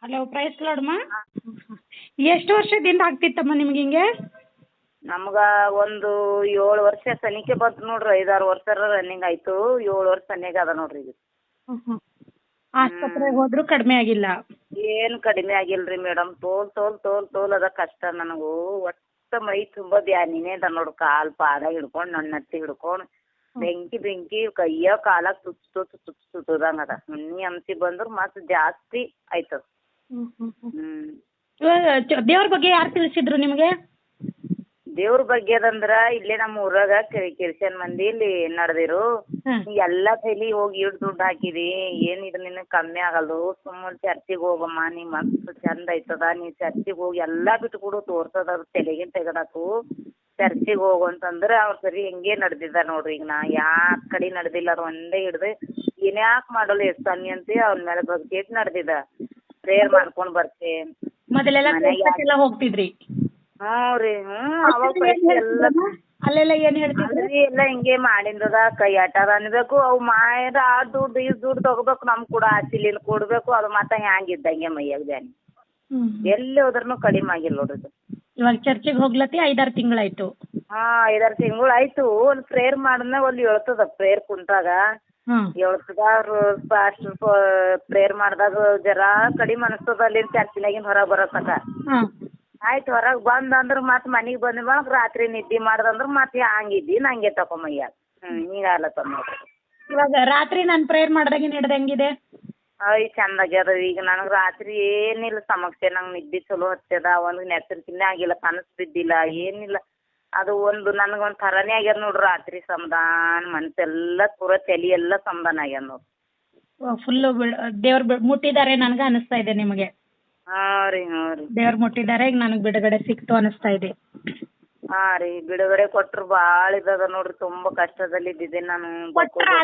Hello price ಲಾರ್ಡ್ಮ. ಎಷ್ಟು ವರ್ಷದಿಂದ ಆಗ್ತಿತ್ತಮ್ಮ ನಿಮ್ಗೆ ಹಿಂಗೆ? ನಮ್ಗೆ ಒಂದು 7 ವರ್ಷ ಸನಿಕೆ ಬಂತು ನೋಡ್ರಿ. 5-6 ವರ್ಷ ರನ್ನಿಂಗ್ ಆಯ್ತು. 7 ವರ್ಷ ಸನಿಗೆ ಅದ ನೋಡ್ರಿ ಇದು. ಆಸ್ಪತ್ರೆಗೆ ಹೋದ್ರು ಕಡಿಮೆ ಆಗಿಲ್ಲ? ಏನು ಕಡಿಮೆ ಆಗಿಲ್ರಿ ಮೇಡಮ್. ತೋಲ್ ಅದ ಕಷ್ಟ ನನಗೂ. ಒಟ್ಟು ಮೈ ತುಂಬ ಬ್ಯಾನಿನೇ ಅದ ನೋಡು. ಕಾಲು ಪಾದ ಹಿಡ್ಕೊಂಡು ನನ್ನತ್ತಿ ಹಿಡ್ಕೊಂಡು ಬೆಂಕಿ ಕೈಯ ಕಾಲಾಗ ಸುತ್ತದಂಗ ಅದ. ಹುಣ್ಣಿ ಅಂಸಿ ಬಂದ್ರೆ ಮತ್ತೆ ಜಾಸ್ತಿ ಆಯ್ತದ. ದೇವ್ರ ಬಗ್ಗೆ ಯಾರು ತಿಳಿಸಿದ್ರು ನಿಮಗೆ? ದೇವ್ರ ಬಗ್ಗೆ ಅದಂದ್ರ ಇಲ್ಲೇ ನಮ್ಮ ಊರಾಗ ಕಿರ್ಶನ್ ಮಂದಿ ಇಲ್ಲಿ ನಡೆದಿರು. ಎಲ್ಲಾ ತಲಿ ಹೋಗಿ ಇಡ್ ದುಡ್ಡು ಹಾಕಿದಿ, ಏನಿದು ನಿನಗೆ ಕಮ್ಮಿ ಆಗಲ್ದು, ಸುಮ್ಮನೆ ಚರ್ಚಿಗೆ ಹೋಗಮ್ಮ, ನೀ ಮಸ್ತ್ ಚಂದ ಐತದ, ನೀ ಚರ್ಚಿಗೆ ಹೋಗಿ ಎಲ್ಲಾ ಬಿಟ್ಟು ಕೊಡು ತೋರ್ಸದ ತಲೆಗಿನ ತೆಗದಾಕು, ಚರ್ಚಿಗೆ ಹೋಗು ಅಂತಂದ್ರೆ ಅವ್ರು ಸರಿ ಹಿಂಗೆ ನಡೆದಿದ್ದ ನೋಡ್ರಿ. ಈಗ ನಾ ಯಾಕ ಕಡೆ ನಡೆದಿಲ್ಲ, ಅದು ಒಂದೇ ಹಿಡ್ದು ಏನ್ಯಾಕೆ ಮಾಡಲ್ಲ ಎಷ್ಟು ಅನ್ನಿ ಅಂತ ಅವ್ನ ಮೇಲೆ ಭಕ್ತಿ ನಡೆದಿದ್ದ. ಪ್ರೇಯರ್ ಮಾಡ್ಕೊಂಡು ಬರ್ತೆ ಮೊದಲೆಲ್ಲ ಹೋಗ್ತಿದ್ರಿ? ಅವಾಗ ಅಲ್ಲೆಲ್ಲ ಏನ್ ಹೇಳ್ತಿದ್ರಿ? ಎಲ್ಲ ಹಿಂಗೆ ಮಾಡಿಂದದ ಕೈ ಆಟದ ಅನ್ಬೇಕು. ಅವು ಮಾಯದ ಆ ದುಡ್ಡು ಈ ದುಡ್ಡು ತಗೋಬೇಕು, ನಮ್ ಕೂಡ ಆಚಿಲಿನ ಕೊಡ್ಬೇಕು. ಅದು ಮತ್ತೆ ಹ್ಯಾಂಗಿದ್ದಂಗೆ ಮೈಯಾಗ ಬ್ಯಾನಿ. ಎಲ್ಲಿ ಹೋದ್ರೂ ಕಡಿಮೆ ಆಗಿಲ್ಲ ನೋಡ್ರಿ. ಇವಾಗ ಚರ್ಚಿಗೆ ಹೋಗ್ಲತ್ತಿ 5-6 ತಿಂಗಳಾಯ್ತು? 5-6 ತಿಂಗಳು ಆಯ್ತು. ಒಂದು ಪ್ರೇಯರ್ ಮಾಡಿದ್ಮೇಲೆ ಒಂದು ಹೇಳ್ತದ. ಪ್ರೇಯರ್ ಕುಂತಾಗ ಹೇಳ್ತದ. ಫಾಸ್ಟ್ ಪ್ರೇಯರ್ ಮಾಡಿದಾಗ ಜರ ಕಡಿಮೆ ಅನಿಸ್ತದ. ಅಲ್ಲಿ ಚರ್ಚಿನಾಗಿನ ಹೊರಗೆ ಬರತಕ ಆಯ್ತು. ಹೊರಗೆ ಬಂದ್ ಅಂದ್ರೆ ಮತ್ತೆ ಮನೆಗೆ ಬಂದ ರಾತ್ರಿ ನಿದ್ದೆ ಮಾಡ್ದಂದ್ರೆ ಮತ್ತೆ ಹಂಗಿದ್ದಿ ನಂಗೆ ತಕೊಂಬಯ್ಯ. ಹಿಂಗಾಗ್ಲತ್ತ ನೋಡ್ರಿ. ಇವಾಗ ರಾತ್ರಿ ನಾನು ಪ್ರೇಯರ್ ಮಾಡ್ದಾಗ ಹಿಡ್ದಂಗಿದೆ? ಚಂದ ಆಗ್ಯದ. ಈಗ ನನಗೆ ರಾತ್ರಿ ಏನಿಲ್ಲ ಸಮಸ್ಯೆ. ನಂಗೆ ನಿದ್ದೆ ಚಲೋ ಹತ್ತದ. ಒಂದು ನೆಸರ್ಕಿನೇ ಆಗಿಲ್ಲ, ಕನಸು ಬಿದ್ದಿಲ್ಲ, ಏನಿಲ್ಲ. ಅದು ಒಂದು ನನಗೊಂದು ಥರನೇ ಆಗ್ಯದ ನೋಡ್ರಿ. ರಾತ್ರಿ ಸಮಾಧಾನ ಮನಸ್ಸೆಲ್ಲ ಪೂರ ತಲೆ ಎಲ್ಲ ಸಮಾಧಾನ ಆಗ್ಯದ ನೋಡ್ರಿ. ಫುಲ್ಲು ದೇವ್ರು ಮುಟ್ಟಿದ್ದಾರೆ ನನಗೆ ಅನಿಸ್ತಾ ಇದೆ ನಿಮಗೆ? ಹಾಂ ರೀ. ದೇವ್ರು ಮುಟ್ಟಿದ್ದಾರೆ. ಈಗ ನನಗೆ ಬಿಡುಗಡೆ ಸಿಕ್ತು ಅನಿಸ್ತಾ ಇದೆ. ಹಾಂ ರೀ, ಬಿಡುಗಡೆ ಕೊಟ್ರು ಭಾಳ ಇದ್ದದ ನೋಡ್ರಿ. ತುಂಬ ಕಷ್ಟದಲ್ಲಿ ಇದ್ದಿದ್ದೀನಿ ನಾನು.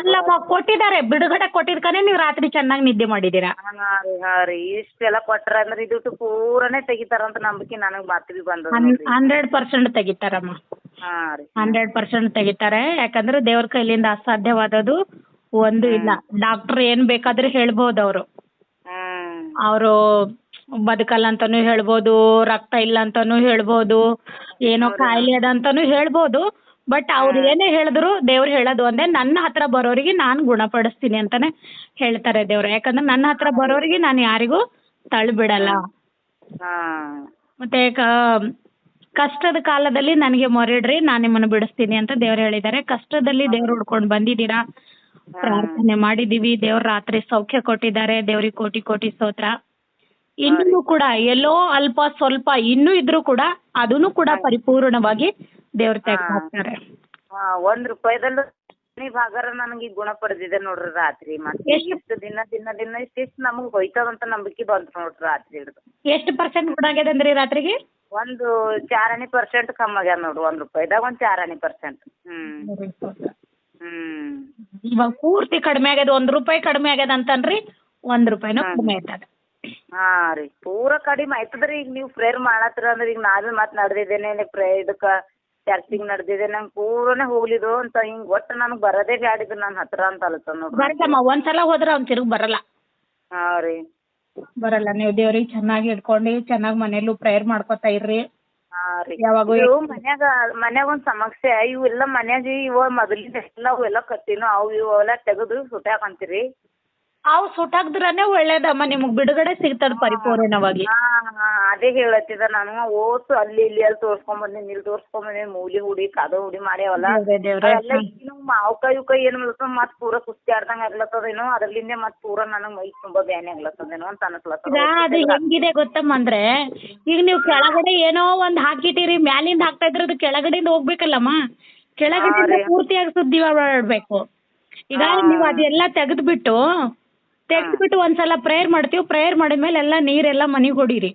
ಅಲ್ಲಮ್ಮ, ಕೊಟ್ಟಿದ್ದಾರೆ ಬಿಡುಗಡೆ ಕೊಟ್ಟಿದ್ಕನೆ ನೀವು ರಾತ್ರಿ ಚೆನ್ನಾಗಿ ನಿದ್ದೆ ಮಾಡಿದ್ದೀರಾ? ಹಾಂ ರೀ. ಇಷ್ಟೆಲ್ಲ ಕೊಟ್ರ ಅಂದ್ರೆ ಇದು ಪೂರನೇ ತೆಗಿತಾರಂತ ನಂಬಿಕೆ ನನಗೆ ಮಾತು ಬಂದದ. 100% ತೆಗಿತಾರಮ್ಮ. ಹಾಂ ರೀ, 100% ತೆಗಿತಾರೆ. ಯಾಕಂದ್ರೆ ದೇವ್ರ ಕೈಲಿಂದ ಅಸಾಧ್ಯವಾದದ್ದು ಒಂದು ಇಲ್ಲ. ಡಾಕ್ಟರ್ ಏನ್ ಬೇಕಾದ್ರೂ ಹೇಳ್ಬೋದು. ಅವರು ಬದುಕಲ್ಲ ಅಂತಾನು ಹೇಳ್ಬೋದು, ರಕ್ತ ಇಲ್ಲ ಅಂತಾನು ಹೇಳ್ಬೋದು, ಏನೋ ಕಾಯಿಲೆ ಅದ ಅಂತಾನು ಹೇಳ್ಬೋದು. ಬಟ್ ಅವ್ರು ಏನೇ ಹೇಳಿದ್ರು ದೇವ್ರು ಹೇಳೋದು ಒಂದೇ, ನನ್ನ ಹತ್ರ ಬರೋರಿಗೆ ನಾನು ಗುಣಪಡಿಸ್ತೀನಿ ಅಂತಾನೆ ಹೇಳ್ತಾರೆ ದೇವ್ರು. ಯಾಕಂದ್ರೆ ನನ್ನ ಹತ್ರ ಬರೋರಿಗೆ ನಾನು ಯಾರಿಗೂ ತಳ್ಳಿಬಿಡಲ್ಲ. ಮತ್ತೆ ಕಷ್ಟದ ಕಾಲದಲ್ಲಿ ನನಗೆ ಮೊರೆಡ್ರಿ, ನಾನು ನಿಮ್ಮನ್ನು ಬಿಡಿಸ್ತೀನಿ ಅಂತ ದೇವ್ರು ಹೇಳಿದ್ದಾರೆ. ಕಷ್ಟದಲ್ಲಿ ದೇವ್ರು ಹುಡ್ಕೊಂಡು ಬಂದಿದ್ದೀರಾ, ಪ್ರಾರ್ಥನೆ ಮಾಡಿದೀವಿ. ದೇವ್ರು ರಾತ್ರಿ ಸೌಖ್ಯ ಕೊಟ್ಟಿದ್ದಾರೆ. ದೇವ್ರಿಗೆ ಕೋಟಿ ಕೋಟಿ ಸ್ತೋತ್ರ. ಇನ್ನೂ ಕೂಡ ಎಲ್ಲೋ ಅಲ್ಪ ಸ್ವಲ್ಪ ಇನ್ನೂ ಇದ್ರೂ ಕೂಡ ಅದನ್ನು ಕೂಡ ಪರಿಪೂರ್ಣವಾಗಿ ದೇವ್ರು ತೆಗೆದಾಕ್ತಾರೆ. ₹1 ಭಾಗರ ನನಗೆ ಗುಣ ಪಡೆದಿದೆ ನೋಡ್ರಿ ರಾತ್ರಿ. ಮತ್ತೆ ಎಷ್ಟು ದಿನ ಇಷ್ಟಿಷ್ಟು ನಮಗೆ ಹೋಯ್ತದಂತ ನಂಬಿಕೆ ಬಂತು ನೋಡ್ರಿ ರಾತ್ರಿ ಹಿಡಿದು. ಎಷ್ಟು % ಗುಣ ಆಗ್ಯದ ಅಂದ್ರಿ ರಾತ್ರಿಗೆ? ಒಂದು 4% ಕಮ್ಮಿ ಆಗ್ಯಾದ ನೋಡ್ರಿ. ₹1ದಾಗ ಒಂದು 4%. ಇವಾಗ ಪೂರ್ತಿ ಕಡಿಮೆ ಆಗ್ಯದ. ₹1 ಕಡಿಮೆ ಆಗ್ಯದ ಅಂತನ್ರಿ, ₹1 ಕಡಿಮೆ ಆಯ್ತದ. ಹಾಂ ರೀ, ಪೂರ ಕಡಿಮೆ ಆಯ್ತದ್ರಿ. ಈಗ ನೀವು ಪ್ರೇಯರ್ ಮಾಡತ್ತರ ಅಂದ್ರೆ ಈಗ ನಾವೇ ಮತ್ತೆ ನಡೆದಿದ್ದೇನೆ ಇದಕ್ಕೆ ಚರ್ಚಿಗೆ ನಡೆದಿದೆ. ನಂಗೆ ಪೂರನೇ ಹೋಗ್ಲಿದು ಅಂತ ಹಿಂಗೆ ಒಟ್ಟು ನನಗೆ ಬರೋದೇ ಬ್ಯಾಡಿದ್ರು ನನ್ನ ಹತ್ರ ಅಂತ ಅಲತ್ತ ನೋಡ್ರಿ. ಬರಲ್ಲಮ್ಮ, ಒಂದ್ಸಲ ಹೋದ್ರೆ ಅವ್ನು ತಿರುಗಿ ಬರಲ್ಲ. ಹಾಂ ರೀ, ಬರಲ್ಲ. ನೀವು ದೇವ್ರಿಗೆ ಚೆನ್ನಾಗಿ ಇಟ್ಕೊಂಡು ಚೆನ್ನಾಗಿ ಮನೇಲೂ ಪ್ರೇಯರ್ ಮಾಡ್ಕೊತಾ ಇರ್ರಿ. ಹಾಂ ರೀ. ಯಾವಾಗೂ ಇವು ಮನ್ಯಾಗ ಒಂದು ಸಮಸ್ಯೆ. ಇವೆಲ್ಲ ಮನ್ಯಾಗ ಇವ ಮೊದಲಿಂದ ಎಲ್ಲ ಕಟ್ಟಿನೂ ಅವೆಲ್ಲ ತೆಗೆದು ಸುಟ್ಟಾಕಂತೀರಿ. ಅವು ಸುಟ್ಟಾಕ್ದ್ರನೇ ಒಳ್ಳೇದಮ್ಮ, ನಿಮಗೆ ಬಿಡುಗಡೆ ಸಿಗ್ತದ ಪರಿಪೂರ್ಣವಾಗಿ. ಅದೇ ಹೇಳತ್ತಿದ ನಾನು. ಓಸು ಅಲ್ಲಿ ಇಲ್ಲಿ ತೋರ್ಸ್ಕೊಂಬಂದಿನಿ, ಇಲ್ಲಿ ತೋರ್ಸ್ಕೊಂಬಂದಿನಿ, ಮೂಲಿ ಹುಡಿ ಕದ ಹುಡಿ ಮಾಡ್ಯಾವಲ್ಲ ಎಲ್ಲ. ಈಗ ಮಾವ್ಕಾಯಿ ಏನ್ ಮಾಡ್ಲತ್ತದ ಮತ್ತೆ ಪೂರ ಕುಸ್ತಿ ಆಡ್ದಂಗ ಆಗ್ಲತ್ತದೇನೋ, ಅದ್ರಲ್ಲಿಂದ ಮತ್ತೆ ಪೂರ ನನಗೆ ಮೈ ತುಂಬಾ ಬ್ಯಾನಿ ಆಗ್ಲತ್ತದೇನೋ ಅಂತ ಅನ್ಸ್ಲತ್ತದ. ಅದು ಹೆಂಗಿದೆ ಗೊತ್ತಮ್ಮ ಅಂದ್ರೆ, ಈಗ ನೀವು ಕೆಳಗಡೆ ಏನೋ ಒಂದ್ ಹಾಕಿಟ್ಟಿರಿ, ಮ್ಯಾಲಿಂದ ಹಾಕ್ತಾ ಇದ್ರದ್ದು ಕೆಳಗಡೆಯಿಂದ ಹೋಗ್ಬೇಕಲ್ಲಮ್ಮ. ಕೆಳಗಡೆ ಪೂರ್ತಿಯಾಗಿ ಶುದ್ಧಿ ಮಾಡ್ಬೇಕು. ಈಗ ನೀವು ಅದೆಲ್ಲ ತೆಗೆದ್ಬಿಟ್ಟು ಒಂದ್ಸಲ ಪ್ರೇಯರ್ ಮಾಡ್ತೀವಿ. ಪ್ರೇಯರ್ ಮಾಡಿದ್ಮೇಲೆ ಎಲ್ಲ ನೀರೆಲ್ಲ ಮನೆಗೆ ಹೊಡೀರಿ.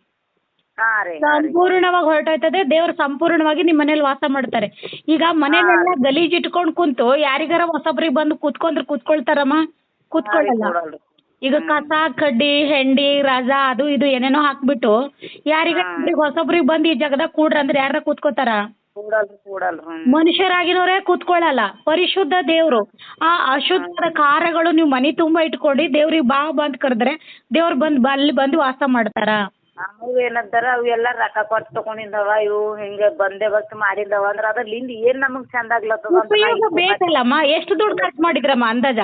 ಸಂಪೂರ್ಣವಾಗಿ ಹೊರಟೋಯ್ತದೆ. ದೇವ್ರು ಸಂಪೂರ್ಣವಾಗಿ ನಿಮ್ಮ ಮನೇಲಿ ವಾಸ ಮಾಡ್ತಾರೆ. ಈಗ ಮನೇಲೆಲ್ಲ ಗಲೀಜ್ ಇಟ್ಕೊಂಡು ಕುಂತು ಯಾರಿಗಾರ ಹೊಸಬ್ರಿಗೆ ಬಂದು ಕೂತ್ಕೊಳ್ತಾರಮ್ಮ? ಕೂತ್ಕೊಳ್ಳಲ್ಲ. ಈಗ ಕಸ ಕಡ್ಡಿ ಹೆಂಡಿ ರಜ ಅದು ಇದು ಏನೇನೋ ಹಾಕ್ಬಿಟ್ಟು ಯಾರಿಗಾರ ಹೊಸಬ್ರಿಗೆ ಬಂದು ಈ ಜಾಗದಾಗ ಕೂಡ್ರ ಅಂದ್ರೆ ಯಾರ ಕೂತ್ಕೋತಾರ? ಕೂಡಲ್ರಿ ಮನುಷ್ಯರಾಗಿರೋರೇ ಕೂತ್ಕೊಳ್ಳಲ್ಲ. ಪರಿಶುದ್ಧ ದೇವ್ರು. ಆ ಅಶುದ್ಧದ ಕಾರ್ಯಗಳು ನೀವು ಮನೆ ತುಂಬಾ ಇಟ್ಕೊಂಡು ದೇವ್ರಿಗೆ ಬಾ ಬಂದ್ ಕರೆದ್ರೆ ದೇವ್ರು ಅಲ್ಲಿ ಬಂದು ವಾಸ ಮಾಡ್ತಾರ? ಅವು ಏನಂತಾರ ಅವೆಲ್ಲ ರೊಕ್ಕ ಕೊಟ್ಟು ತಗೊಂಡಿದ್ದಾವ, ಇವು ಹಿಂಗೆ ಬಂದೋಬಸ್ತ್ ಮಾಡಿದ್ದಾವ ಅಂದ್ರೆ ಅದ್ರಲ್ಲಿಂದ ಏನ್ ನಮಗ್ ಚಂದ ಆಗ್ಲತ್ತದ ಅಂತ ನಾ ಉಪಯೋಗ ಬೇಕಲ್ಲಮ್ಮ. ಎಷ್ಟು ದುಡ್ಡು ಖರ್ಚು ಮಾಡಿದ್ರಮ್ಮ ಅಂದಾಜ?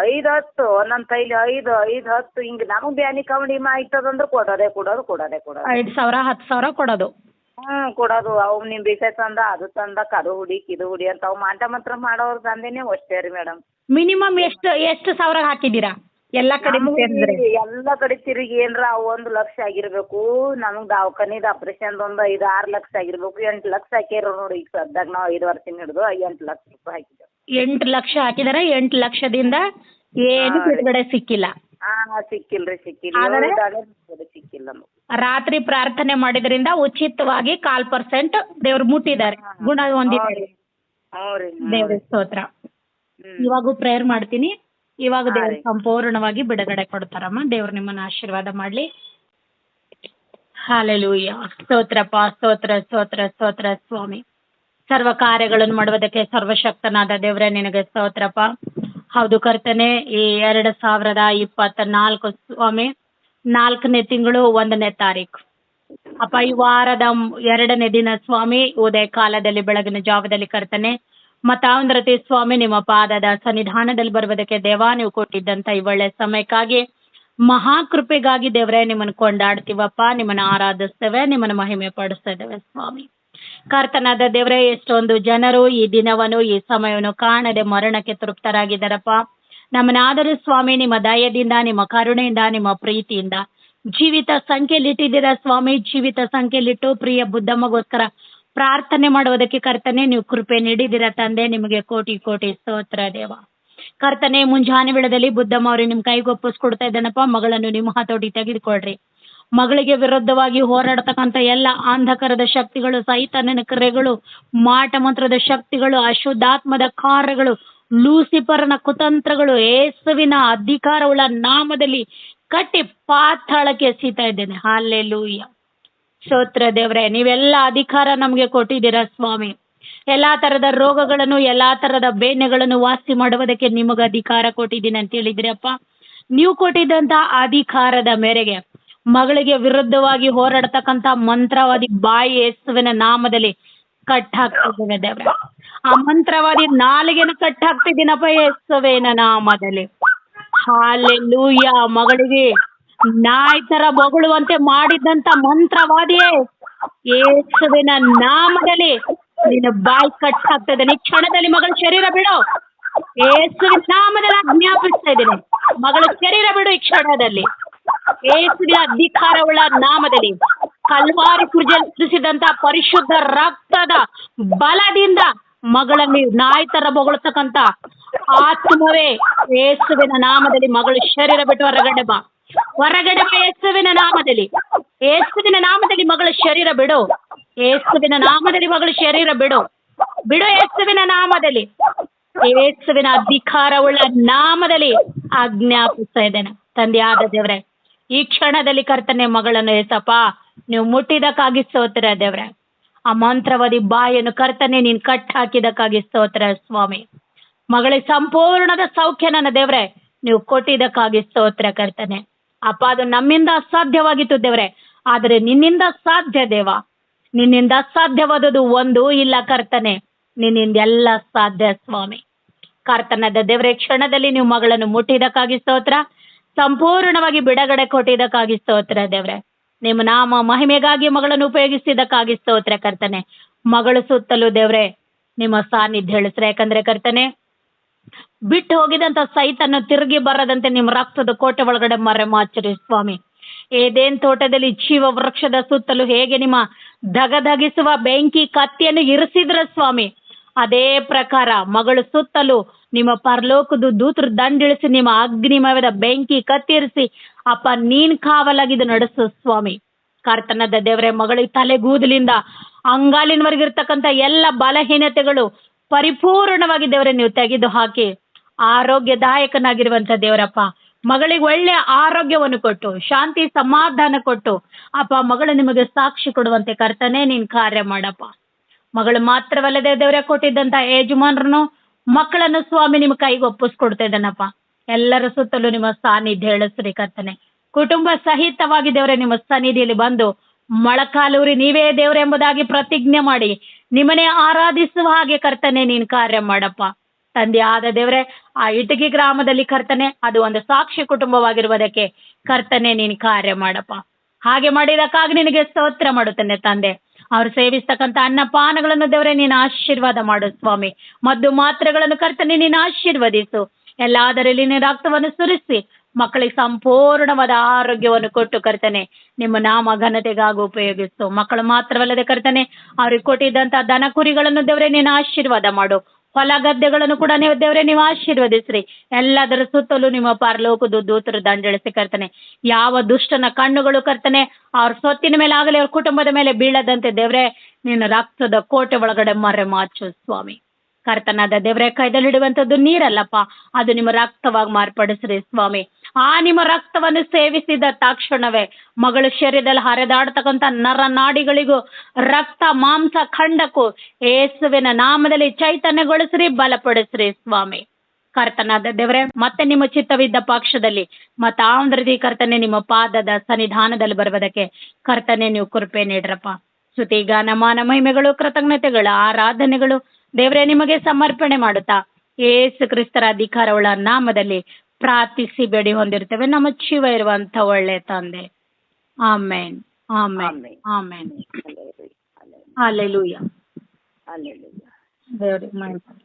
5-10 ಒಂದೊಂದ್ ಕೈಲಿ 5-10 ಹಿಂಗ್ ನಮಗ್ ಬ್ಯಾನಿ ಕವಡಿ ಆಯ್ತದಂದ್ರೆ ಕೊಡೋದೇ 5,000 10,000 ಕೊಡೋದು. ಕೊಡೋದು. ಅವು ನಿಂಬೆಕಾಯಿ ತಂದ ಅದು ತಂದ ಕದು ಹುಡಿ ಕಿದು ಹುಡಿ ಅಂತ ಅವು ಮಾಟ ಮಾತ್ರ ಮಾಡೋರ್ ದಂಧೆನೇ ಅಷ್ಟೇ ರೀ ಮೇಡಮ್. ಮಿನಿಮಮ್ ಎಷ್ಟು ಸಾವಿರ ಹಾಕಿದ್ದೀರಾ ಎಲ್ಲ ಕಡೆ ಸೇರಿದ್ರೆ? ಎಲ್ಲ ಕಡೆ ತಿರುಗಿ ಏನ್ರ 1 ಲಕ್ಷ ಆಗಿರ್ಬೇಕು. ನಮಗ್ ದವಾಖಾನಿದ ಆಪರೇಷನ್ ಒಂದು 5-6 ಲಕ್ಷ ಆಗಿರ್ಬೇಕು. 8 ಲಕ್ಷ ಹಾಕ್ಯಾರ ನೋಡಿ. ಈಗ ಸದ್ದಾಗ ನಾವು 5 ವರ್ಷದಿಂದ ಹಿಡಿದು 8 ಲಕ್ಷ ರೂಪಾಯಿ ಹಾಕಿದ್ದೇವೆ. 8 ಲಕ್ಷ ಹಾಕಿದಾರೆ. 8 ಲಕ್ಷದಿಂದ ಏನು ಬಿಡುಗಡೆ ಸಿಕ್ಕಿಲ್ಲ. ಸಿಕ್ಕಿಲ್ರಿ ಸಿಕ್ಕಿಲ್ಲ ನಮ್ಗೆ. ರಾತ್ರಿ ಪ್ರಾರ್ಥನೆ ಮಾಡಿದ್ರಿಂದ ಉಚಿತವಾಗಿ 1/4% ದೇವ್ರು ಮುಟ್ಟಿದ್ದಾರೆ, ಗುಣ ಹೊಂದಿದ್ದಾರೆ. ದೇವ್ರ ಸ್ತೋತ್ರ. ಇವಾಗೂ ಪ್ರೇಯರ್ ಮಾಡ್ತೀನಿ. ಇವಾಗ ದೇವ್ರು ಸಂಪೂರ್ಣವಾಗಿ ಬಿಡುಗಡೆ ಕೊಡ್ತಾರಮ್ಮ. ದೇವ್ರು ನಿಮ್ಮನ್ನ ಆಶೀರ್ವಾದ ಮಾಡ್ಲಿ. ಹಾಲೆಲೂಯ. ಸ್ತೋತ್ರಪ್ಪ, ಸ್ತೋತ್ರ ಸ್ತೋತ್ರ ಸ್ತೋತ್ರ ಸ್ವಾಮಿ. ಸರ್ವ ಕಾರ್ಯಗಳನ್ನು ಮಾಡುವುದಕ್ಕೆ ಸರ್ವಶಕ್ತನಾದ ದೇವ್ರೆ ನಿನಗೆ ಸ್ತೋತ್ರಪ್ಪ. ಹೌದು ಕರ್ತನೆ, ಈ 2024 ಸ್ವಾಮಿ 4ನೇ ತಿಂಗಳು 1ನೇ ತಾರೀಕು ಅಪ್ಪ, ಈ ವಾರದ 2ನೇ ದಿನ ಸ್ವಾಮಿ, ಉದಯ ಕಾಲದಲ್ಲಿ ಬೆಳಗಿನ ಜಾವದಲ್ಲಿ ಕರ್ತನೆ ಮತಾಂಧ್ರತೆ ಸ್ವಾಮಿ ನಿಮ್ಮ ಪಾದದ ಸನ್ನಿಧಾನದಲ್ಲಿ ಬರುವುದಕ್ಕೆ ದೇವ ನೀವು ಕೊಟ್ಟಿದ್ದಂತ ಈ ಒಳ್ಳೆ ಸಮಯಕ್ಕಾಗಿ ಮಹಾಕೃಪೆಗಾಗಿ ದೇವರೇ ನಿಮ್ಮನ್ನು ಕೊಂಡಾಡ್ತೀವಪ್ಪ, ನಿಮ್ಮನ್ನು ಆರಾಧಿಸ್ತೇವೆ, ನಿಮ್ಮನ್ನು ಮಹಿಮೆ ಪಡಿಸ್ತಾ ಇದ್ದೇವೆ ಸ್ವಾಮಿ. ಕರ್ತನಾದ ದೇವರೇ, ಎಷ್ಟೊಂದು ಜನರು ಈ ದಿನವನ್ನು ಈ ಸಮಯವನ್ನು ಕಾಣದೆ ಮರಣಕ್ಕೆ ತೃಪ್ತರಾಗಿದ್ದಾರಪ್ಪ. ನಮ್ಮನ್ನಾದರೂ ಸ್ವಾಮಿ ನಿಮ್ಮ ದಯದಿಂದ, ನಿಮ್ಮ ಕರುಣೆಯಿಂದ, ನಿಮ್ಮ ಪ್ರೀತಿಯಿಂದ ಜೀವಿತ ಸಂಖ್ಯೆಲಿಟ್ಟಿದ್ದೀರಾ ಸ್ವಾಮಿ. ಜೀವಿತ ಸಂಖ್ಯೆಲಿಟ್ಟು ಪ್ರಿಯ ಬುದ್ಧಮ್ಮಗೋಸ್ಕರ ಪ್ರಾರ್ಥನೆ ಮಾಡುವುದಕ್ಕೆ ಕರ್ತನೆ ನೀವು ಕೃಪೆ ನೀಡಿದ್ದೀರಾ ತಂದೆ. ನಿಮಗೆ ಕೋಟಿ ಕೋಟಿ ಸ್ತೋತ್ರ ದೇವ. ಕರ್ತನೆ, ಮುಂಜಾನೆ ವೇಳೆಯಲ್ಲಿ ಬುದ್ಧಮ್ಮ ಅವ್ರಿಗೆ ನಿಮ್ ಕೈಗೆ ಒಪ್ಪಿಸ್ಕೊಡ್ತಾ ಇದ್ದಾನಪ್ಪ. ಮಗಳನ್ನು ನಿಮ್ಮ ಹತೋಟಿ ತೆಗೆದುಕೊಳ್ರಿ. ಮಗಳಿಗೆ ವಿರುದ್ಧವಾಗಿ ಹೋರಾಡತಕ್ಕಂಥ ಎಲ್ಲ ಅಂಧಕಾರದ ಶಕ್ತಿಗಳು, ಸೈತಾನನ ಕ್ರಿಯೆಗಳು, ಮಾಟ ಮಂತ್ರದ ಶಕ್ತಿಗಳು, ಅಶುದ್ಧಾತ್ಮದ ಕಾರ್ಯಗಳು, ಲೂಸಿಫರ್ನ ಕುತಂತ್ರಗಳು ಯೇಸುವಿನ ಅಧಿಕಾರವುಳ್ಳ ನಾಮದಲ್ಲಿ ಕಟ್ಟಿ ಪಾತಾಳಕ್ಕೆ ಎಸೀತಾ ಇದ್ದೇನೆ. ಹಲ್ಲೆಲೂಯ. ಸ್ತೋತ್ರ ದೇವ್ರೆ, ನೀವೆಲ್ಲ ಅಧಿಕಾರ ನಮಗೆ ಕೊಟ್ಟಿದ್ದೀರಾ ಸ್ವಾಮಿ. ಎಲ್ಲಾ ತರದ ರೋಗಗಳನ್ನು, ಎಲ್ಲಾ ತರದ ಬೇನೆಗಳನ್ನು ವಾಸಿ ಮಾಡುವುದಕ್ಕೆ ನಿಮಗೆ ಅಧಿಕಾರ ಕೊಟ್ಟಿದ್ದೀನಿ ಅಂತ ಹೇಳಿದ್ರಪ್ಪ. ನೀವು ಕೊಟ್ಟಿದ್ದಂತ ಅಧಿಕಾರದ ಮೇರೆಗೆ ಮಗಳಿಗೆ ವಿರುದ್ಧವಾಗಿ ಹೋರಾಡತಕ್ಕಂತ ಮಂತ್ರವಾದಿ ಬಾಯಿ ಯೇಸುವಿನ ನಾಮದಲ್ಲಿ ಕಟ್ ಹಾಕ್ತಿದ್ದೇವೆ ದೇವ್ರೆ. ಆ ಮಂತ್ರವಾದಿ ನಾಲಿಗೆನ ಕಟ್ ಹಾಕ್ತಿದ್ದೀನಪ್ಪ ಯೇಸುವಿನ ನಾಮದಲ್ಲಿ. ಹಾಲೆಲೂಯ. ಮಗಳಿಗೆ ನಾಯಿ ತರ ಬೊಗಳುವಂತೆ ಮಾಡಿದ್ದಂತ ಮಂತ್ರವಾದಿಯೇ ಯೇಸುವಿನ ನಾಮದಲ್ಲಿ ನಿನ್ನ ಬಾಯಿ ಕಟ್ ಹಾಕ್ತಾ ಇದ್ದೇನೆ. ಈ ಕ್ಷಣದಲ್ಲಿ ಮಗಳ ಶರೀರ ಬಿಡು. ಯೇಸುವಿನ ನಾಮದಲ್ಲಿ ಆಜ್ಞಾಪಿಸ್ತಾ ಇದ್ದೇನೆ, ಮಗಳ ಶರೀರ ಬಿಡು ಈ ಕ್ಷಣದಲ್ಲಿ. ಯೇಸುವಿನ ಅಧಿಕಾರವುಳ್ಳ ನಾಮದಲ್ಲಿ ಕಲ್ವಾರಿ ಕುರ್ಜಲ್ ಸುರಿಸಿದಂತ ಪರಿಶುದ್ಧ ರಕ್ತದ ಬಲದಿಂದ ಮಗಳಲ್ಲಿ ನಾಯಿ ತರ ಬೊಗಳ್ತಕ್ಕಂತ ಆತ್ಮವೇ ಯೇಸುವಿನ ನಾಮದಲ್ಲಿ ಮಗಳು ಶರೀರ ಬಿಟ್ಟು ಹೊರಗಡೆ ಬಾ. ಹೊರಗಡೆ ಬಾ ಯೇಸುವಿನ ನಾಮದಲ್ಲಿ. ಯೇಸುವಿನ ನಾಮದಲ್ಲಿ ಮಗಳ ಶರೀರ ಬಿಡು. ಯೇಸುವಿನ ನಾಮದಲ್ಲಿ ಮಗಳ ಶರೀರ ಬಿಡು. ಬಿಡು ಯೇಸುವಿನ ನಾಮದಲ್ಲಿ. ಯೇಸುವಿನ ಅಧಿಕಾರವುಳ್ಳ ನಾಮದಲ್ಲಿ ಆಜ್ಞಾಪಿಸ್ತಾ ಇದ್ದೇನೆ ತಂದೆಯಾದ ದೇವ್ರೆ. ಈ ಕ್ಷಣದಲ್ಲಿ ಕರ್ತನೆ ಮಗಳನ್ನು ಏಸಪ್ಪ ನೀವು ಮುಟ್ಟಿದಕ್ಕಾಗಿ ಸ್ತೋತ್ರ ದೇವ್ರೆ. ಆ ಮಂತ್ರವಾದಿ ಬಾಯನ್ನು ಕರ್ತನೆ ನೀನ್ ಕಟ್ ಹಾಕಿದಕ್ಕಾಗಿ ಸ್ತೋತ್ರ ಸ್ವಾಮಿ. ಮಗಳಿಗೆ ಸಂಪೂರ್ಣದ ಸೌಖ್ಯ ನನ್ನ ದೇವ್ರೆ ನೀವು ಕೊಟ್ಟಿದ್ದಕ್ಕಾಗಿ ಸ್ತೋತ್ರ ಕರ್ತನೆ. ಅಪ್ಪ, ಅದು ನಮ್ಮಿಂದ ಅಸಾಧ್ಯವಾಗಿತ್ತು ದೇವ್ರೆ, ಆದರೆ ನಿನ್ನಿಂದ ಸಾಧ್ಯ ದೇವ. ನಿನ್ನಿಂದ ಅಸಾಧ್ಯವಾದದ್ದು ಒಂದು ಇಲ್ಲ ಕರ್ತನೆ, ನಿನ್ನಿಂದ ಎಲ್ಲ ಸಾಧ್ಯ ಸ್ವಾಮಿ. ಕರ್ತನದ ದೇವ್ರೆ, ಕ್ಷಣದಲ್ಲಿ ನೀವು ಮಗಳನ್ನು ಮುಟ್ಟಿದಕ್ಕಾಗಿ ಸ್ತೋತ್ರ, ಸಂಪೂರ್ಣವಾಗಿ ಬಿಡುಗಡೆ ಕೊಟ್ಟಿದ್ದಕ್ಕಾಗಿ ಸ್ತೋತ್ರ ದೇವ್ರೆ. ನಿಮ್ಮ ನಾಮ ಮಹಿಮೆಗಾಗಿ ಮಗಳನ್ನು ಉಪಯೋಗಿಸಿದ್ದಕ್ಕಾಗಿ ಸ್ತೋತ್ರ ಕರ್ತನೆ. ಮಗಳು ಸುತ್ತಲೂ ದೇವ್ರೆ ನಿಮ್ಮ ಸಾನ್ನಿಧ್ಯ ಹೇಳಿಸ್ರೆ, ಯಾಕಂದ್ರೆ ಕರ್ತನೆ ಬಿಟ್ಟು ಹೋಗಿದಂತ ಸೈತನ್ನು ತಿರುಗಿ ಬರದಂತೆ ನಿಮ್ಮ ರಕ್ತದ ಕೋಟೆ ಒಳಗಡೆ ಮರೆಮಾಚಿರಿ ಸ್ವಾಮಿ. ಏದೇನ್ ತೋಟದಲ್ಲಿ ಜೀವ ವೃಕ್ಷದ ಸುತ್ತಲೂ ಹೇಗೆ ನಿಮ್ಮ ಧಗಧಗಿಸುವ ಬೆಂಕಿ ಕತ್ತಿಯನ್ನು ಇರಿಸಿದ್ರ ಸ್ವಾಮಿ, ಅದೇ ಪ್ರಕಾರ ಮಗಳು ಸುತ್ತಲೂ ನಿಮ್ಮ ಪರಲೋಕದ ದೂತರು ದಂಡಿಳಿಸಿ ನಿಮ್ಮ ಅಗ್ನಿಮಯದ ಬೆಂಕಿ ಕತ್ತಿರಿಸಿ ಅಪ್ಪ ನೀನ್ ಕಾವಲಾಗಿದ್ದು ನಡೆಸು ಸ್ವಾಮಿ. ಕರ್ತನದ ದೇವರೇ, ಮಗಳಿಗೆ ತಲೆಗೂದಲಿಂದ ಅಂಗಾಲಿನವರೆಗಿರ್ತಕ್ಕಂಥ ಎಲ್ಲ ಬಲಹೀನತೆಗಳು ಪರಿಪೂರ್ಣವಾಗಿ ದೇವರೇ ನೀವು ತೆಗೆದು ಹಾಕಿ ಆರೋಗ್ಯದಾಯಕನಾಗಿರುವಂತ ದೇವರಪ್ಪ, ಮಗಳಿಗೆ ಒಳ್ಳೆ ಆರೋಗ್ಯವನ್ನು ಕೊಟ್ಟು ಶಾಂತಿ ಸಮಾಧಾನ ಕೊಟ್ಟು ಅಪ್ಪ ಮಗಳು ನಿಮಗೆ ಸಾಕ್ಷಿ ಕೊಡುವಂತೆ ಕರ್ತನೆ ನೀನ್ ಕಾರ್ಯ ಮಾಡಪ್ಪ. ಮಗಳು ಮಾತ್ರವಲ್ಲದೆ ದೇವರೇ ಕೊಟ್ಟಿದ್ದಂಥ ಯಜಮಾನ್ರನ್ನು ಮಕ್ಕಳನ್ನು ಸ್ವಾಮಿ ನಿಮ್ಮ ಕೈಗೆ ಒಪ್ಪಿಸ್ಕೊಡ್ತಾ ಇದ್ದಾನಪ್ಪ. ಎಲ್ಲರ ಸುತ್ತಲೂ ನಿಮ್ಮ ಸಾನ್ನಿಧ್ಯ ಇಳಿಸ್ರಿ ಕರ್ತನೆ. ಕುಟುಂಬ ಸಹಿತವಾಗಿ ದೇವರೇ ನಿಮ್ಮ ಸನ್ನಿಧಿಯಲ್ಲಿ ಬಂದು ಮೊಳಕಾಲೂರಿ ನೀವೇ ದೇವರೆಂಬುದಾಗಿ ಪ್ರತಿಜ್ಞೆ ಮಾಡಿ ನಿಮ್ಮನ್ನೇ ಆರಾಧಿಸುವ ಹಾಗೆ ಕರ್ತನೆ ನೀನು ಕಾರ್ಯ ಮಾಡಪ್ಪ. ತಂದೆ ಆದ ದೇವರೇ, ಆ ಇಟಗಿ ಗ್ರಾಮದಲ್ಲಿ ಕರ್ತನೆ ಅದು ಒಂದು ಸಾಕ್ಷಿ ಕುಟುಂಬವಾಗಿರುವುದಕ್ಕೆ ಕರ್ತನೆ ನೀನು ಕಾರ್ಯ ಮಾಡಪ್ಪ. ಹಾಗೆ ಮಾಡಿದಕ್ಕಾಗಿ ನಿನಗೆ ಸ್ತೋತ್ರ ಮಾಡುತ್ತೇನೆ ತಂದೆ. ಅವ್ರು ಸೇವಿಸ್ತಕ್ಕಂಥ ಅನ್ನಪಾನಗಳನ್ನು ದೇವರೇ ನೀನು ಆಶೀರ್ವಾದ ಮಾಡು ಸ್ವಾಮಿ. ಮದ್ದು ಮಾತ್ರೆಗಳನ್ನು ಕರ್ತನೆ ನೀನು ಆಶೀರ್ವದಿಸು. ಎಲ್ಲದರಲ್ಲಿ ನೀನು ರಕ್ತವನ್ನು ಸುರಿಸಿ ಮಕ್ಕಳಿಗೆ ಸಂಪೂರ್ಣವಾದ ಆರೋಗ್ಯವನ್ನು ಕೊಟ್ಟು ಕರ್ತನೆ ನಿಮ್ಮ ನಾಮ ಘನತೆಗಾಗಿ ಉಪಯೋಗಿಸು. ಮಕ್ಕಳು ಮಾತ್ರವಲ್ಲದೆ ಕರ್ತನೆ ಅವ್ರಿಗೆ ಕೊಟ್ಟಿದ್ದಂಥ ದನ ಕುರಿಗಳನ್ನು ದೇವರೇ ನೀನು ಆಶೀರ್ವಾದ ಮಾಡು. ಹೊಲ ಗದ್ದೆಗಳನ್ನು ಕೂಡ ನೀವು ದೇವರೇ ನೀವು ಆಶೀರ್ವದಿಸ್ರಿ. ಎಲ್ಲದರ ಸುತ್ತಲೂ ನಿಮ್ಮ ಪರಲೋಕದ ದೂತರು ದಂಡಳಿಸಿ ಕರ್ತನೆ ಯಾವ ದುಷ್ಟನ ಕಣ್ಣುಗಳು ಕರ್ತನೆ ಅವ್ರ ಸೊತ್ತಿನ ಮೇಲೆ ಆಗಲಿ ಅವ್ರ ಕುಟುಂಬದ ಮೇಲೆ ಬೀಳದಂತೆ ದೇವರೇ ನೀನು ರಕ್ತದ ಕೋಟೆ ಒಳಗಡೆ ಮರೆ ಮಾಚು ಸ್ವಾಮಿ. ಕರ್ತನಾದ ದೇವರೇ ಕೈದಲ್ಲಿ ಹಿಡುವಂಥದ್ದು ನೀರಲ್ಲಪ್ಪ, ಅದು ನಿಮ್ಮ ರಕ್ತವಾಗಿ ಮಾರ್ಪಡಿಸ್ರಿ ಸ್ವಾಮಿ. ಆ ನಿಮ್ಮ ರಕ್ತವನ್ನು ಸೇವಿಸಿದ ತಕ್ಷಣವೇ ಮಗಳ ಶರೀರದಲ್ಲಿ ಹರಿದಾಡ್ತಕ್ಕಂಥ ನರ ನಾಡಿಗಳಿಗೂ ರಕ್ತ ಮಾಂಸ ಖಂಡಕ್ಕೂ ಯೇಸುವಿನ ನಾಮದಲ್ಲಿ ಚೈತನ್ಯಗೊಳಿಸ್ರಿ, ಬಲಪಡಿಸ್ರಿ ಸ್ವಾಮಿ. ಕರ್ತನಾದ ದೇವರೇ ಮತ್ತೆ ನಿಮ್ಮ ಚಿತ್ತವಿದ್ದ ಪಕ್ಷದಲ್ಲಿ ಮತ್ತಾಂಧ್ರದಿ ಕರ್ತನೆ ನಿಮ್ಮ ಪಾದದ ಸನ್ನಿಧಾನದಲ್ಲಿ ಬರುವುದಕ್ಕೆ ಕರ್ತನೆ ನೀವು ಕೃಪೆ ನೀಡ್ರಪ್ಪ. ಸ್ತುತಿ ಗಾನ ಮಾನ ಮಹಿಮೆಗಳು ಕೃತಜ್ಞತೆಗಳು ಆರಾಧನೆಗಳು ದೇವರೇ ನಿಮಗೆ ಸಮರ್ಪಣೆ ಮಾಡುತ್ತಾ ಯೇಸು ಕ್ರಿಸ್ತರ ಅಧಿಕಾರವುಳ್ಳ ನಾಮದಲ್ಲಿ ಪ್ರಾರ್ಥಿಸಿ ಬೇಡಿ ಹೊಂದಿರ್ತೇವೆ ನಮ್ಮ ಜೀವ ಇರುವಂತ ಒಳ್ಳೆ ತಂದೆ. ಆಮೇನ್ ಆಮೇನ್ ಆಮೇನ್. ಹಲ್ಲೆಲೂಯಾ ದೇವ್ರಿಗೆ ಮಹಿಮೆ.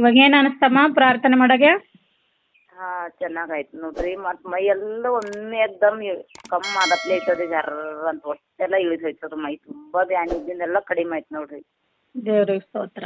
ಇವಾಗ ಏನ್ ಅನಿಸ್ತಮ್ಮ ಪ್ರಾರ್ಥನೆ ಮಾಡಗೆ? ಹಾ ಚೆನ್ನಾಗಾಯ್ತು ನೋಡ್ರಿ. ಮತ್ ಮೈ ಎಲ್ಲ ಒಮ್ಮೆ ಎಕ್ದಮ್ ಕಮ್ಮಿ ಆದಪ್ಲೆ ಐತದ ಜರ್ರ ಅಂತ ಹೊಟ್ಟೆಲ್ಲ ಇಳಿದೋಯ್ತದ. ಮೈ ತುಂಬಾ ಬ್ಯಾನಿ ಇದ್ದಿಂದೆಲ್ಲ ಕಡಿಮೆ ಆಯ್ತು ನೋಡ್ರಿ. ದೇವ್ರಿಗೆ ಸ್ತೋತ್ರ.